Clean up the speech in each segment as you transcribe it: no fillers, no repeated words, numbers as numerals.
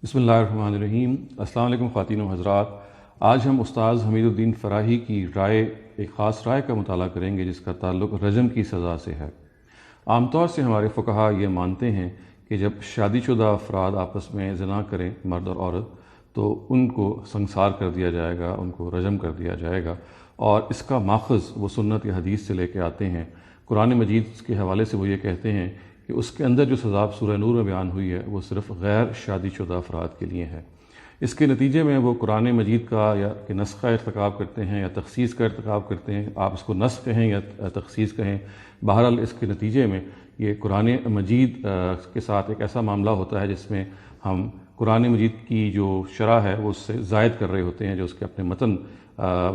بسم اللہ الرحمن الرحیم۔ السلام علیکم خواتین و حضرات۔ آج ہم استاذ حمید الدین فراہی کی ایک خاص رائے کا مطالعہ کریں گے جس کا تعلق رجم کی سزا سے ہے۔ عام طور سے ہمارے فقہا یہ مانتے ہیں کہ جب شادی شدہ افراد آپس میں زنا کریں، مرد اور عورت، تو ان کو سنسار کر دیا جائے گا، ان کو رجم کر دیا جائے گا، اور اس کا ماخذ وہ سنت یا حدیث سے لے کے آتے ہیں۔ قرآن مجید کے حوالے سے وہ یہ کہتے ہیں کہ اس کے اندر جو سزا سورہ نور میں بیان ہوئی ہے وہ صرف غیر شادی شدہ افراد کے لیے ہے۔ اس کے نتیجے میں وہ قرآن مجید کا یا کہ نسخ کا ارتکاب کرتے ہیں یا تخصیص کا ارتکاب کرتے ہیں، آپ اس کو نسخ کہیں یا تخصیص کہیں، بہرحال اس کے نتیجے میں یہ قرآن مجید کے ساتھ ایک ایسا معاملہ ہوتا ہے جس میں ہم قرآن مجید کی جو شرح ہے وہ اس سے زائد کر رہے ہوتے ہیں جو اس کے اپنے متن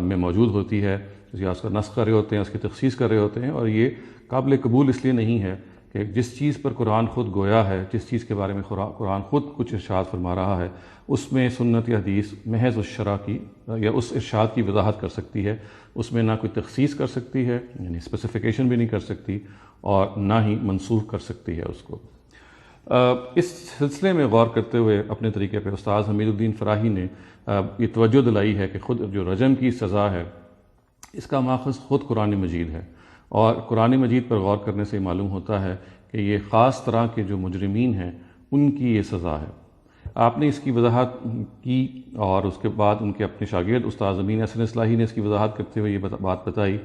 میں موجود ہوتی ہے، یا اس کا نسخ کر رہے ہوتے ہیں، اس کی تخصیص کر رہے ہوتے ہیں، اور یہ قابل قبول اس لیے نہیں ہے کہ جس چیز پر قرآن خود گویا ہے، جس چیز کے بارے میں قرآن خود کچھ ارشاد فرما رہا ہے، اس میں سنت یا حدیث محض اس شرح کی یا اس ارشاد کی وضاحت کر سکتی ہے، اس میں نہ کوئی تخصیص کر سکتی ہے، یعنی اسپیسیفیکیشن بھی نہیں کر سکتی، اور نہ ہی منسوخ کر سکتی ہے اس کو۔ اس سلسلے میں غور کرتے ہوئے اپنے طریقے پہ استاذ حمید الدین فراہی نے یہ توجہ دلائی ہے کہ خود جو رجم کی سزا ہے اس کا ماخذ خود قرآن مجید ہے، اور قرآن مجید پر غور کرنے سے معلوم ہوتا ہے کہ یہ خاص طرح کے جو مجرمین ہیں ان کی یہ سزا ہے۔ آپ نے اس کی وضاحت کی، اور اس کے بعد ان کے اپنے شاگرد استاذ امین احسن اصلاحی نے اس کی وضاحت کرتے ہوئے یہ بات بتائی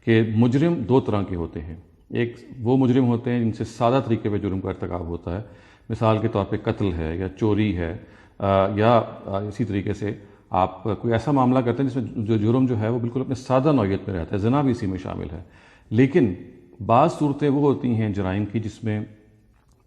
کہ مجرم دو طرح کے ہوتے ہیں۔ ایک وہ مجرم ہوتے ہیں جن سے سادہ طریقے پہ جرم کا ارتکاب ہوتا ہے، مثال کے طور پہ قتل ہے یا چوری ہے، یا اسی طریقے سے آپ کوئی ایسا معاملہ کرتے ہیں جس میں جو جرم جو ہے وہ بالکل اپنے سادہ نوعیت میں رہتا ہے، زنا بھی اسی میں شامل ہے۔ لیکن بعض صورتیں وہ ہوتی ہیں جرائم کی جس میں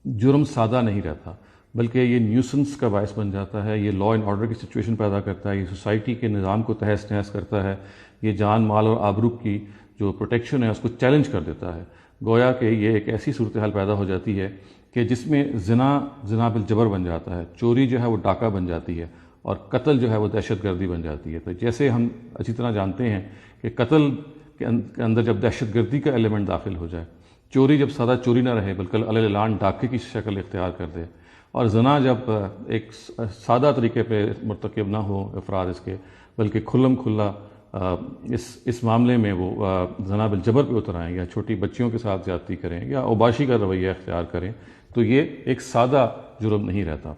جرم سادہ نہیں رہتا، بلکہ یہ نیوسنس کا باعث بن جاتا ہے، یہ لا اینڈ آرڈر کی سچویشن پیدا کرتا ہے، یہ سوسائٹی کے نظام کو تہس نہس کرتا ہے، یہ جان مال اور آبرو کی جو پروٹیکشن ہے اس کو چیلنج کر دیتا ہے۔ گویا کہ یہ ایک ایسی صورتحال پیدا ہو جاتی ہے کہ جس میں زنا بالجبر بن جاتا ہے، چوری جو ہے وہ ڈاکہ بن جاتی ہے، اور قتل جو ہے وہ دہشت گردی بن جاتی ہے۔ تو جیسے ہم اچھی طرح جانتے ہیں کہ قتل کے اندر جب دہشت گردی کا ایلیمنٹ داخل ہو جائے، چوری جب سادہ چوری نہ رہے بلکہ علی الاعلان ڈاکے کی شکل اختیار کر دے، اور زنا جب ایک سادہ طریقے پہ مرتکب نہ ہو افراد اس کے، بلکہ کھلم کھلا اس معاملے میں وہ زنا بالجبر پہ اتر آئیں یا چھوٹی بچیوں کے ساتھ زیادتی کریں یا اوباشی کا رویہ اختیار کریں، تو یہ ایک سادہ جرم نہیں رہتا۔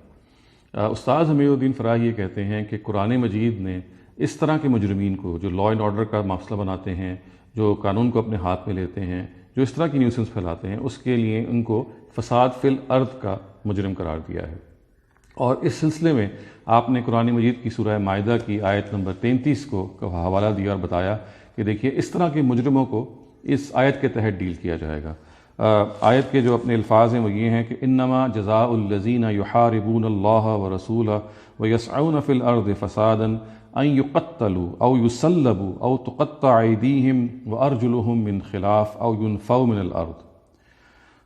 استاذ حمید الدین فراہی یہ کہتے ہیں کہ قرآن مجید نے اس طرح کے مجرمین کو جو لا اینڈ آرڈر کا مسئلہ بناتے ہیں، جو قانون کو اپنے ہاتھ میں لیتے ہیں، جو اس طرح کی نیوسنس پھیلاتے ہیں، اس کے لیے ان کو فساد فی الارض کا مجرم قرار دیا ہے۔ اور اس سلسلے میں آپ نے قرآن مجید کی سورہ مائدہ کی آیت نمبر 33 کو حوالہ دیا اور بتایا کہ دیکھیے اس طرح کے مجرموں کو اس آیت کے تحت ڈیل کیا جائے گا۔ آیت کے جو اپنے الفاظ ہیں وہ یہ ہیں کہ انما جزاء الذین یحاربون اللہ ورسولہ ویسعون فی الارض فسادا ان یقتلوا او یصلبوا او تقطع ایدیہم وارجلہم من خلاف او ینفوا من الارض۔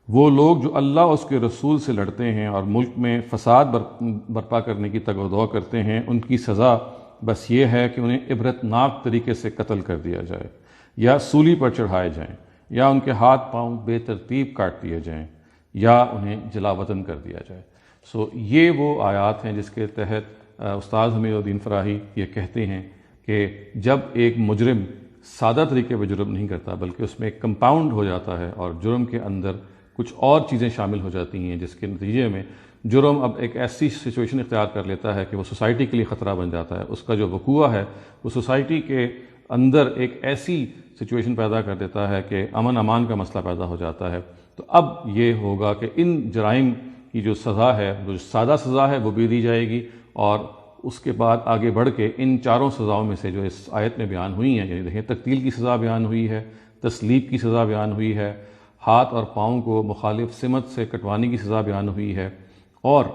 وہ لوگ جو اللہ اور اس کے رسول سے لڑتے ہیں اور ملک میں فساد برپا کرنے کی تگ و دو کرتے ہیں، ان کی سزا بس یہ ہے کہ انہیں عبرتناک طریقے سے قتل کر دیا جائے، یا سولی پر چڑھائے جائیں، یا ان کے ہاتھ پاؤں بے ترتیب کاٹ دیے جائیں، یا انہیں جلا وطن کر دیا جائے۔ یہ وہ آیات ہیں جس کے تحت استاذ حمید الدین فراہی یہ کہتے ہیں کہ جب ایک مجرم سادہ طریقے پہ جرم نہیں کرتا بلکہ اس میں ایک کمپاؤنڈ ہو جاتا ہے اور جرم کے اندر کچھ اور چیزیں شامل ہو جاتی ہیں، جس کے نتیجے میں جرم اب ایک ایسی سچویشن اختیار کر لیتا ہے کہ وہ سوسائٹی کے لیے خطرہ بن جاتا ہے، اس کا جو وقوع ہے وہ سوسائٹی کے اندر ایک ایسی سچویشن پیدا کر دیتا ہے کہ امن امان کا مسئلہ پیدا ہو جاتا ہے۔ تو اب یہ ہوگا کہ ان جرائم کی جو سزا ہے، جو سادہ سزا ہے وہ بھی دی جائے گی، اور اس کے بعد آگے بڑھ کے ان چاروں سزاؤں میں سے جو اس آیت میں بیان ہوئی ہیں، یعنی دیکھیں تقتیل کی سزا بیان ہوئی ہے، تسلیب کی سزا بیان ہوئی ہے، ہاتھ اور پاؤں کو مخالف سمت سے کٹوانے کی سزا بیان ہوئی ہے، اور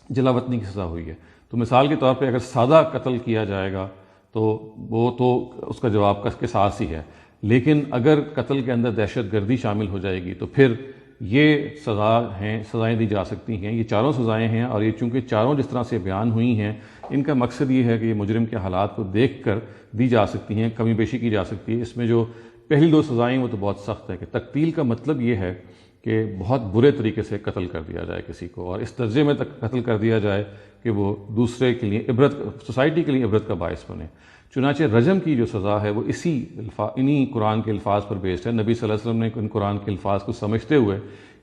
جلا وطنی کی سزا ہوئی ہے۔ تو مثال کے طور پہ اگر سادہ قتل کیا جائے گا تو وہ تو اس کا جواب قصاص ہی ہے، لیکن اگر قتل کے اندر دہشت گردی شامل ہو جائے گی تو پھر یہ سزائیں دی جا سکتی ہیں۔ یہ چاروں سزائیں ہیں، اور یہ چونکہ چاروں جس طرح سے بیان ہوئی ہیں، ان کا مقصد یہ ہے کہ یہ مجرم کے حالات کو دیکھ کر دی جا سکتی ہیں، کمی بیشی کی جا سکتی ہے۔ اس میں جو پہلی دو سزائیں وہ تو بہت سخت ہے کہ تقتیل کا مطلب یہ ہے کہ بہت برے طریقے سے قتل کر دیا جائے کسی کو، اور اس درجے میں تک قتل کر دیا جائے کہ وہ دوسرے کے لیے سوسائٹی کے لیے عبرت کا باعث بنے۔ چنانچہ رجم کی جو سزا ہے وہ انہی قرآن کے الفاظ پر بیسڈ ہے۔ نبی صلی اللہ علیہ وسلم نے ان قرآن کے الفاظ کو سمجھتے ہوئے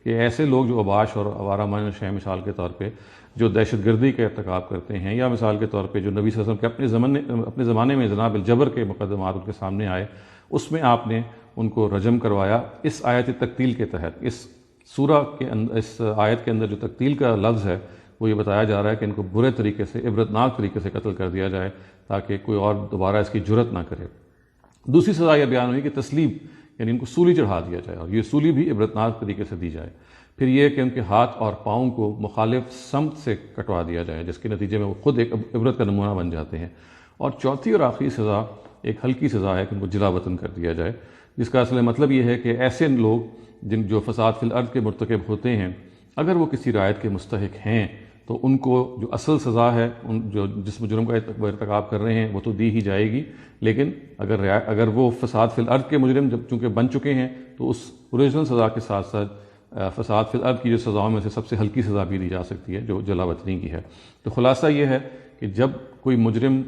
کہ ایسے لوگ جو اوباش اور آوارہ منش ہیں، مثال کے طور پہ جو دہشت گردی کا ارتکاب کرتے ہیں، یا مثال کے طور پہ جو نبی صلی اللہ علیہ وسلم کے اپنے زمانے میں جناب الجبر کے مقدمات ان کے سامنے آئے، اس میں آپ نے ان کو رجم کروایا۔ اس آیت تقتیل کے تحت، اس سورہ کے اندر، اس آیت کے اندر جو تقتیل کا لفظ ہے وہ یہ بتایا جا رہا ہے کہ ان کو برے طریقے سے، عبرتناک طریقے سے قتل کر دیا جائے تاکہ کوئی اور دوبارہ اس کی جرت نہ کرے۔ دوسری سزا یہ بیان ہوئی کہ تسلیب، یعنی ان کو سولی چڑھا دیا جائے، اور یہ سولی بھی عبرتناک طریقے سے دی جائے۔ پھر یہ کہ ان کے ہاتھ اور پاؤں کو مخالف سمت سے کٹوا دیا جائے، جس کے نتیجے میں وہ خود ایک عبرت کا نمونہ بن جاتے ہیں۔ اور چوتھی اور آخری سزا ایک ہلکی سزا ہے کہ ان کو جلا وطن کر دیا جائے، جس کا اصل مطلب یہ ہے کہ ایسے لوگ جو فساد فی الارض کے مرتکب ہوتے ہیں، اگر وہ کسی رعایت کے مستحق ہیں تو ان کو جو اصل سزا ہے، جس جرم کا ارتکاب کر رہے ہیں، وہ تو دی ہی جائے گی، لیکن اگر وہ فساد فی الارض کے مجرم جب چونکہ بن چکے ہیں تو اس اوریجنل سزا کے ساتھ ساتھ فساد فی الارض کی جو سزاؤں میں سے سب سے ہلکی سزا بھی دی جا سکتی ہے، جو جلا وطنی کی ہے۔ تو خلاصہ یہ ہے کہ جب کوئی مجرم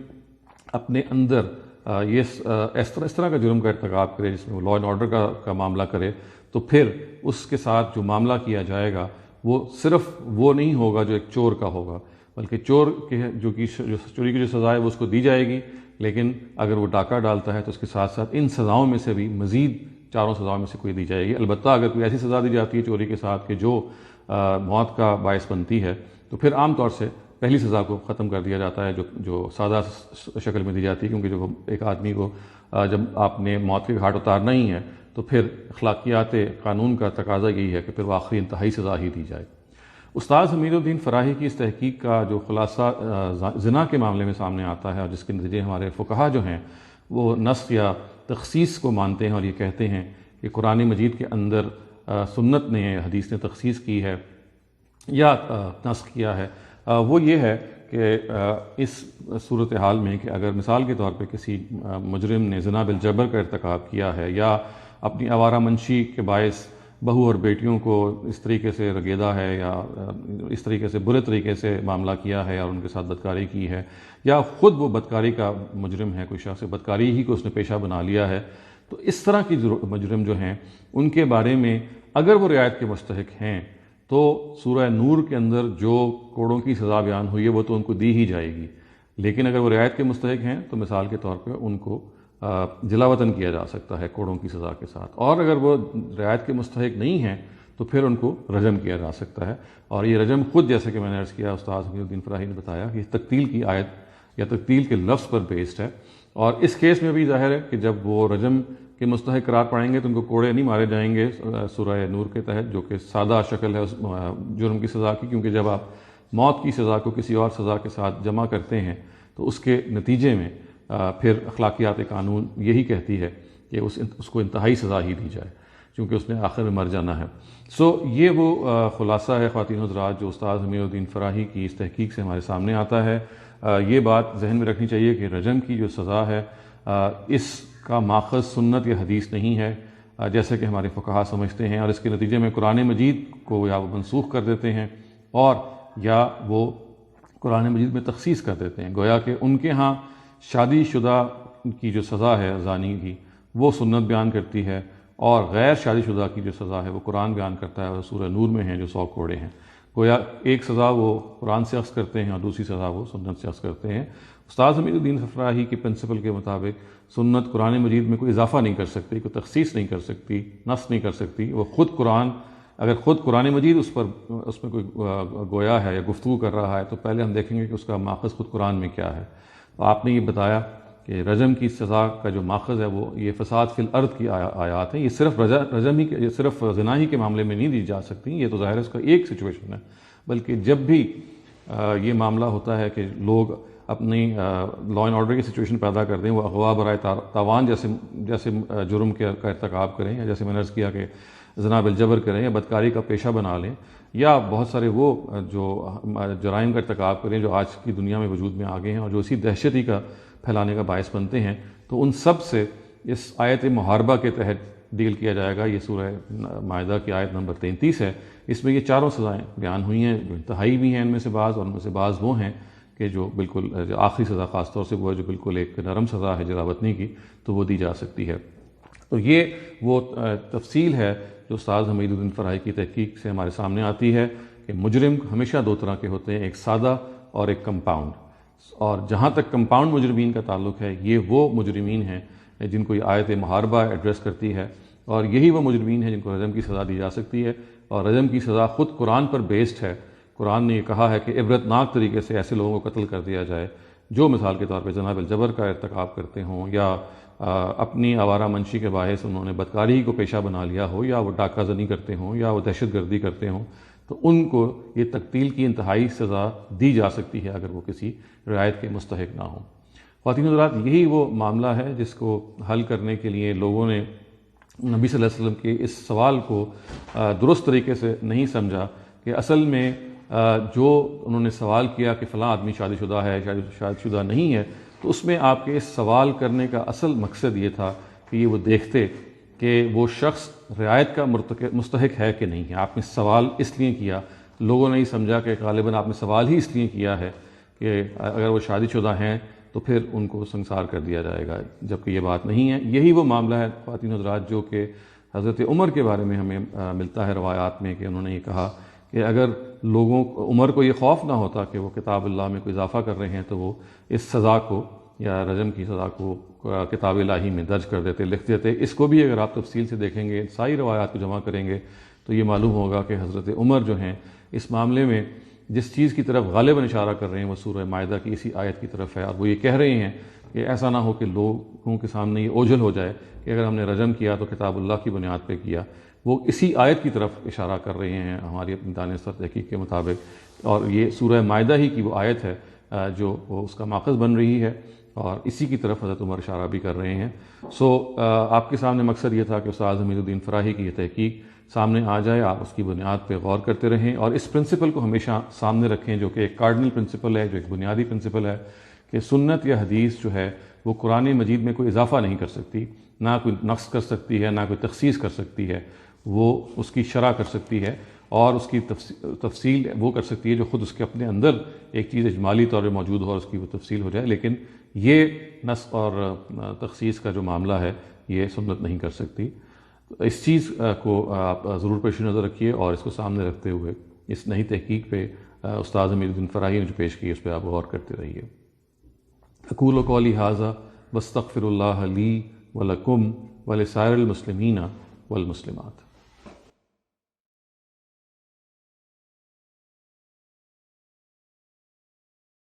اپنے اندر اس طرح کا جرم کا ارتکاب کرے جس میں وہ لا اینڈ آرڈر کا معاملہ کرے، تو پھر اس کے ساتھ جو معاملہ کیا جائے گا وہ صرف وہ نہیں ہوگا جو ایک چور کا ہوگا، بلکہ چور کے جو چوری کی جو سزا ہے وہ اس کو دی جائے گی، لیکن اگر وہ ڈاکہ ڈالتا ہے تو اس کے ساتھ ساتھ ان سزاؤں میں سے بھی مزید چاروں سزاؤں میں سے کوئی دی جائے گی۔ البتہ اگر کوئی ایسی سزا دی جاتی ہے چوری کے ساتھ کہ جو موت کا باعث بنتی ہے، تو پھر عام طور سے پہلی سزا کو ختم کر دیا جاتا ہے جو سادہ شکل میں دی جاتی ہے، کیونکہ جب ایک آدمی کو جب آپ نے موت کے گھاٹ اتارنا ہی ہے تو پھر اخلاقیات قانون کا تقاضا یہی ہے کہ پھر وہ آخری انتہائی سزا ہی دی جائے۔ استاد حمید الدین فراہی کی اس تحقیق کا جو خلاصہ زنا کے معاملے میں سامنے آتا ہے، اور جس کے نتیجے ہمارے فقہا جو ہیں وہ نسخ یا تخصیص کو مانتے ہیں اور یہ کہتے ہیں کہ قرآن مجید کے اندر سنت نے، حدیث نے تخصیص کی ہے یا نسخ کیا ہے، وہ یہ ہے کہ اس صورتحال میں کہ اگر مثال کے طور پہ کسی مجرم نے زنا بالجبر کا ارتکاب کیا ہے، یا اپنی آوارہ منشی کے باعث بہو اور بیٹیوں کو اس طریقے سے رگیدا ہے، یا اس طریقے سے برے طریقے سے معاملہ کیا ہے اور ان کے ساتھ بدکاری کی ہے، یا خود وہ بدکاری کا مجرم ہے، کوئی شخص بدکاری ہی کو اس نے پیشہ بنا لیا ہے، تو اس طرح کی مجرم جو ہیں ان کے بارے میں اگر وہ رعایت کے مستحق ہیں تو سورہ نور کے اندر جو کوڑوں کی سزا بیان ہوئی ہے وہ تو ان کو دی ہی جائے گی، لیکن اگر وہ رعایت کے مستحق ہیں تو مثال کے طور پہ ان کو جلا وطن کیا جا سکتا ہے کوڑوں کی سزا کے ساتھ، اور اگر وہ رعایت کے مستحق نہیں ہیں تو پھر ان کو رجم کیا جا سکتا ہے۔ اور یہ رجم خود، جیسے کہ میں نے عرض کیا، استاد حمید الدین فراہی نے بتایا کہ تقتیل کی آیت یا تقتیل کے لفظ پر بیسڈ ہے، اور اس کیس میں بھی ظاہر ہے کہ جب وہ رجم کے مستحق قرار پائیں گے تو ان کو کوڑے نہیں مارے جائیں گے سورہ نور کے تحت، جو کہ سادہ شکل ہے اس جرم کی سزا کی، کیونکہ جب آپ موت کی سزا کو کسی اور سزا کے ساتھ جمع کرتے ہیں تو اس کے نتیجے میں پھر اخلاقیات قانون یہی کہتی ہے کہ اس کو انتہائی سزا ہی دی جائے، چونکہ اس نے آخر میں مر جانا ہے۔ یہ وہ خلاصہ ہے خواتین حضرات جو استاد حمید الدین فراہی کی اس تحقیق سے ہمارے سامنے آتا ہے۔ یہ بات ذہن میں رکھنی چاہیے کہ رجم کی جو سزا ہے اس کا ماخذ سنت یا حدیث نہیں ہے، جیسے کہ ہمارے فقہا سمجھتے ہیں، اور اس کے نتیجے میں قرآن مجید کو یا وہ منسوخ کر دیتے ہیں اور یا وہ قرآن مجید میں تخصیص کر دیتے ہیں، گویا کہ ان کے ہاں شادی شدہ کی جو سزا ہے زانی کی وہ سنت بیان کرتی ہے، اور غیر شادی شدہ کی جو سزا ہے وہ قرآن بیان کرتا ہے، اور سورہ نور میں ہیں جو 100 کوڑے ہیں۔ گویا ایک سزا وہ قرآن سے اخذ کرتے ہیں اور دوسری سزا وہ سنت سے اخذ کرتے ہیں۔ استاد حمید الدین فراہی کی پرنسپل کے مطابق سنت قرآن مجید میں کوئی اضافہ نہیں کر سکتی، کوئی تخصیص نہیں کر سکتی، نص نہیں کر سکتی، وہ خود قرآن، اگر خود قرآن مجید اس میں کوئی گویا ہے یا گفتگو کر رہا ہے تو پہلے ہم دیکھیں گے کہ اس کا ماخذ خود قرآن میں کیا ہے۔ تو آپ نے یہ بتایا کہ رجم کی سزا کا جو ماخذ ہے وہ یہ فساد فی الارض کی آیات ہیں، یہ صرف رجم ہی، یہ صرف زنا ہی کے معاملے میں نہیں دی جا سکتی، یہ تو ظاہر ہے اس کا ایک سچویشن ہے، بلکہ جب بھی یہ معاملہ ہوتا ہے کہ لوگ اپنی لا اینڈ آرڈر کی سچویشن پیدا کر دیں، وہ اغوا برائے تاوان جیسے جرم کا ارتکاب کریں، یا جیسے میں نے عرض کیا کہ زنا بالجبر کریں یا بدکاری کا پیشہ بنا لیں، یا بہت سارے وہ جو جرائم کا ارتکاب کریں جو آج کی دنیا میں وجود میں آ گئے ہیں اور جو اسی دہشتی کا پھیلانے کا باعث بنتے ہیں، تو ان سب سے اس آیت محاربہ کے تحت ڈیل کیا جائے گا، یہ سورہ مائدہ کی آیت نمبر 33 ہے۔ اس میں یہ چاروں سزائیں بیان ہوئی ہیں، جو انتہائی بھی ہیں ان میں سے بعض، اور ان میں سے بعض وہ ہیں کہ جو بالکل آخری سزا خاص طور سے وہ ہے جو بالکل ایک نرم سزا ہے جراوطنی کی، تو وہ دی جا سکتی ہے۔ تو یہ وہ تفصیل ہے جو استاد حمید الدین فراہی کی تحقیق سے ہمارے سامنے آتی ہے کہ مجرم ہمیشہ دو طرح کے ہوتے ہیں، ایک سادہ اور ایک کمپاؤنڈ۔ اور جہاں تک کمپاؤنڈ مجرمین کا تعلق ہے، یہ وہ مجرمین ہیں جن کو یہ آیت محاربہ ایڈریس کرتی ہے، اور یہی وہ مجرمین ہیں جن کو رجم کی سزا دی جا سکتی ہے۔ اور رجم کی سزا خود قرآن پر بیسڈ ہے۔ قرآن نے یہ کہا ہے کہ عبرتناک طریقے سے ایسے لوگوں کو قتل کر دیا جائے جو مثال کے طور پہ جناب الجبر کا ارتکاب کرتے ہوں، یا اپنی آوارہ منشی کے باعث انہوں نے بدکاری کو پیشہ بنا لیا ہو، یا وہ ڈاکہ زنی کرتے ہوں، یا وہ دہشت گردی کرتے ہوں، تو ان کو یہ تقتیل کی انتہائی سزا دی جا سکتی ہے اگر وہ کسی رعایت کے مستحق نہ ہوں۔ خواتین حضرات، یہی وہ معاملہ ہے جس کو حل کرنے کے لیے لوگوں نے نبی صلی اللہ علیہ وسلم کے اس سوال کو درست طریقے سے نہیں سمجھا کہ اصل میں جو انہوں نے سوال کیا کہ فلاں آدمی شادی شدہ ہے، شادی شدہ نہیں ہے، تو اس میں آپ کے اس سوال کرنے کا اصل مقصد یہ تھا کہ یہ وہ دیکھتے کہ وہ شخص رعایت کا مستحق ہے کہ نہیں ہے۔ آپ نے سوال اس لیے کیا، لوگوں نے یہ سمجھا کہ غالباً آپ نے سوال ہی اس لیے کیا ہے کہ اگر وہ شادی شدہ ہیں تو پھر ان کو سنسار کر دیا جائے گا، جبکہ یہ بات نہیں ہے۔ یہی وہ معاملہ ہے خواتین حضرات جو کہ حضرت عمر کے بارے میں ہمیں ملتا ہے روایات میں، کہ انہوں نے یہ کہا کہ اگر عمر کو یہ خوف نہ ہوتا کہ وہ کتاب اللہ میں کوئی اضافہ کر رہے ہیں تو وہ اس سزا کو یا رجم کی سزا کو کتاب الہی میں درج کر دیتے، لکھ دیتے۔ اس کو بھی اگر آپ تفصیل سے دیکھیں گے، ساری روایات کو جمع کریں گے، تو یہ معلوم ہوگا کہ حضرت عمر جو ہیں اس معاملے میں جس چیز کی طرف غالباً اشارہ کر رہے ہیں وہ سورہ مائدہ کی اسی آیت کی طرف ہے، اور وہ یہ کہہ رہے ہیں کہ ایسا نہ ہو کہ لوگوں کے سامنے یہ اوجھل ہو جائے کہ اگر ہم نے رجم کیا تو کتاب اللہ کی بنیاد پہ کیا۔ وہ اسی آیت کی طرف اشارہ کر رہے ہیں ہماری اپنی دانستہ تحقیق کے مطابق، اور یہ سورہ مائدہ ہی کی وہ آیت ہے جو وہ اس کا ماخذ بن رہی ہے، اور اسی کی طرف حضرت عمر اشارہ بھی کر رہے ہیں۔ آپ کے سامنے مقصد یہ تھا کہ استاد حمید الدین فراہی کی یہ تحقیق سامنے آ جائے، آپ اس کی بنیاد پہ غور کرتے رہیں، اور اس پرنسپل کو ہمیشہ سامنے رکھیں جو کہ ایک کارڈنل پرنسپل ہے، جو ایک بنیادی پرنسپل ہے کہ سنت یا حدیث جو ہے وہ قرآن مجید میں کوئی اضافہ نہیں کر سکتی، نہ کوئی نقص کر سکتی ہے، نہ کوئی تخصیص کر سکتی ہے۔ وہ اس کی شرح کر سکتی ہے اور اس کی تفصیل وہ کر سکتی ہے جو خود اس کے اپنے اندر ایک چیز اجمالی طور پہ موجود ہو اور اس کی وہ تفصیل ہو جائے، لیکن یہ نسخ اور تخصیص کا جو معاملہ ہے یہ سنت نہیں کر سکتی۔ اس چیز کو آپ ضرور پیش نظر رکھیے، اور اس کو سامنے رکھتے ہوئے اس نئی تحقیق پہ استاد حمید الدین فراہی نے جو پیش کی اس پہ آپ غور کرتے رہیے۔ اقول قولی ھذا واستغفر اللہ لی ولکم ولسائر المسلمین والمسلمات۔